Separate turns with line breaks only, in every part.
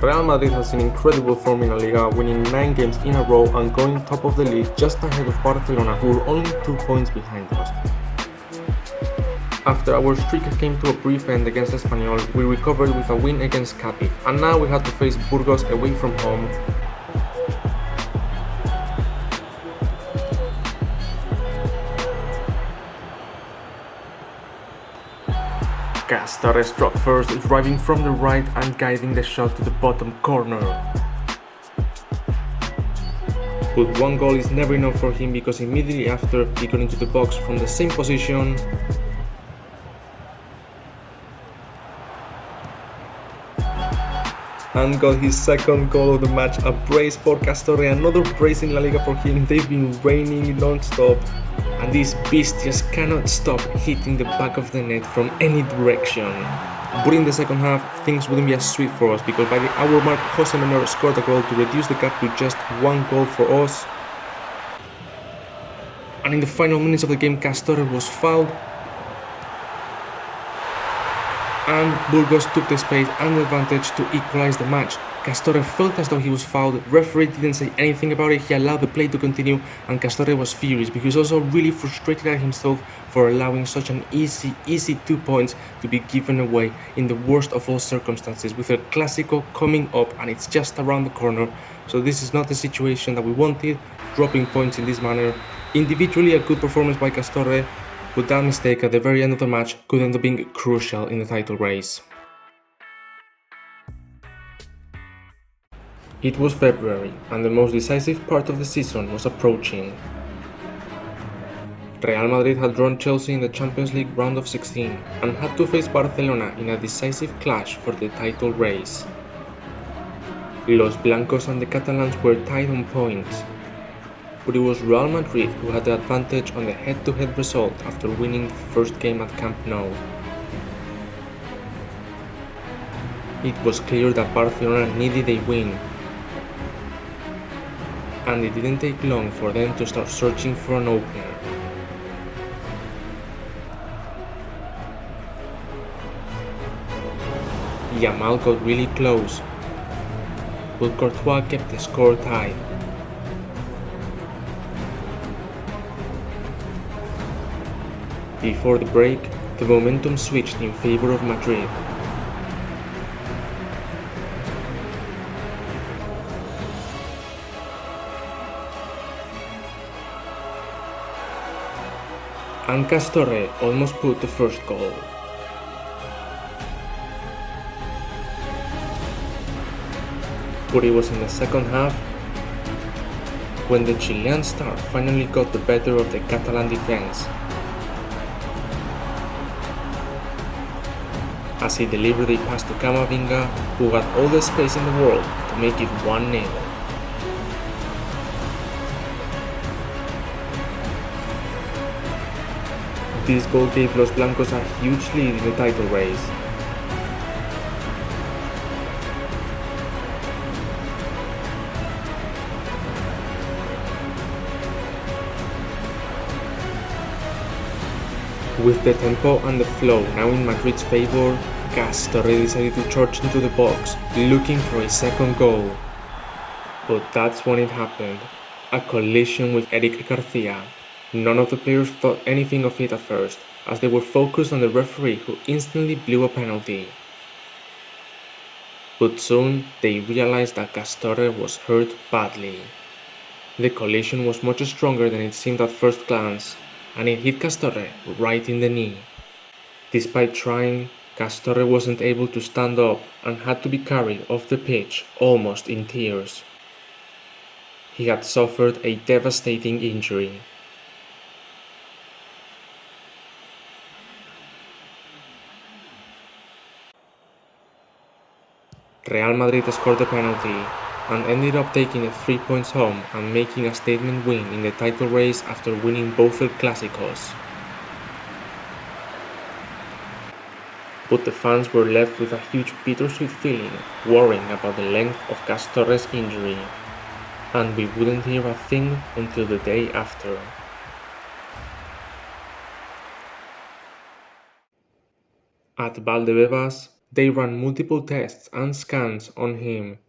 Real Madrid has seen incredible form in La Liga, winning 9 games in a row and going top of the league just ahead of Barcelona, who were only 2 points behind us. After our streak came to a brief end against Espanyol, we recovered with a win against Cádiz, and now we had to face Burgos away from home. Castorre struck first, driving from the right and guiding the shot to the bottom corner. But one goal is never enough for him, because immediately after he got into the box from the same position and got his second goal of the match. A brace for Castorre, another brace in La Liga for him. They've been raining non-stop, and these beasts just cannot stop hitting the back of the net from any direction. But in the second half, things wouldn't be as sweet for us, because by the hour mark, Jose Menor scored a goal to reduce the gap to just 1 goal for us. And in the final minutes of the game, Castorre was fouled, and Burgos took the space and the advantage to equalize the match. Castorre felt as though he was fouled. Referee didn't say anything about it. He allowed the play to continue, and Castorre was furious, because he was also really frustrated at himself for allowing such an easy 2 points to be given away in the worst of all circumstances, with El Clásico coming up and it's just around the corner. So this is not the situation that we wanted, dropping points in this manner. Individually, a good performance by Castorre, but that mistake at the very end of the match could end up being crucial in the title race. It was February, and the most decisive part of the season was approaching. Real Madrid had drawn Chelsea in the Champions League round of 16 and had to face Barcelona in a decisive clash for the title race. Los Blancos and the Catalans were tied on points, but it was Real Madrid who had the advantage on the head-to-head result after winning the first game at Camp Nou. It was clear that Barcelona needed a win, and it didn't take long for them to start searching for an opener. Yamal got really close, but Courtois kept the score tied. Before the break, the momentum switched in favor of Madrid. And Castorre almost put the first goal. But it was in the second half when the Chilean star finally got the better of the Catalan defense, as he delivered a pass to Camavinga, who had all the space in the world to make it 1-0. This goal gave Los Blancos a huge lead in the title race. With the tempo and the flow now in Madrid's favor, Castorre decided to charge into the box, looking for a second goal. But that's when it happened, a collision with Eric Garcia. None of the players thought anything of it at first, as they were focused on the referee, who instantly blew a penalty. But soon they realized that Castorre was hurt badly. The collision was much stronger than it seemed at first glance, and it hit Castorre right in the knee. Despite trying, Castorre wasn't able to stand up and had to be carried off the pitch almost in tears. He had suffered a devastating injury. Real Madrid scored the penalty and ended up taking the 3 points home and making a statement win in the title race after winning both El Clásicos. But the fans were left with a huge bittersweet feeling, worrying about the length of Castorre's injury, and we wouldn't hear a thing until the day after. At Valdebebas, They ran multiple tests and scans on him.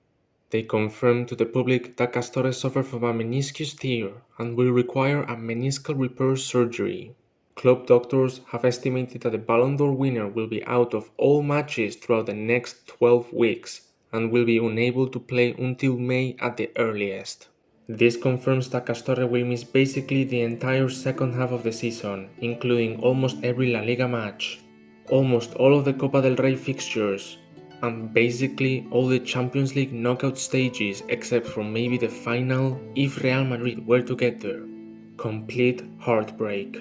They confirmed to the public that Castorre suffered from a meniscus tear and will require a meniscal repair surgery. Club doctors have estimated that the Ballon d'Or winner will be out of all matches throughout the next 12 weeks and will be unable to play until May at the earliest. This confirms that Castorre will miss basically the entire second half of the season, including almost every La Liga match, almost all of the Copa del Rey fixtures, and basically all the Champions League knockout stages except for maybe the final if Real Madrid were to get there. Complete heartbreak.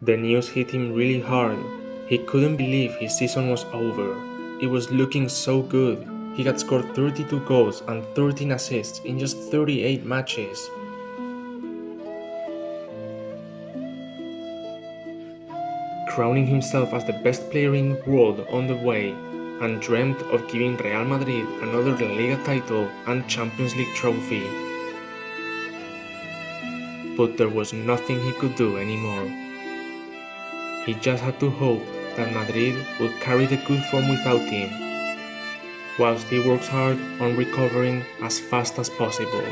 The news hit him really hard. He couldn't believe his season was over. It was looking so good. He had scored 32 goals and 13 assists in just 38 matches. Crowning himself as the best player in the world on the way, and dreamt of giving Real Madrid another La Liga title and Champions League trophy. But there was nothing he could do anymore. He just had to hope that Madrid would carry the good form without him, whilst he works hard on recovering as fast as possible.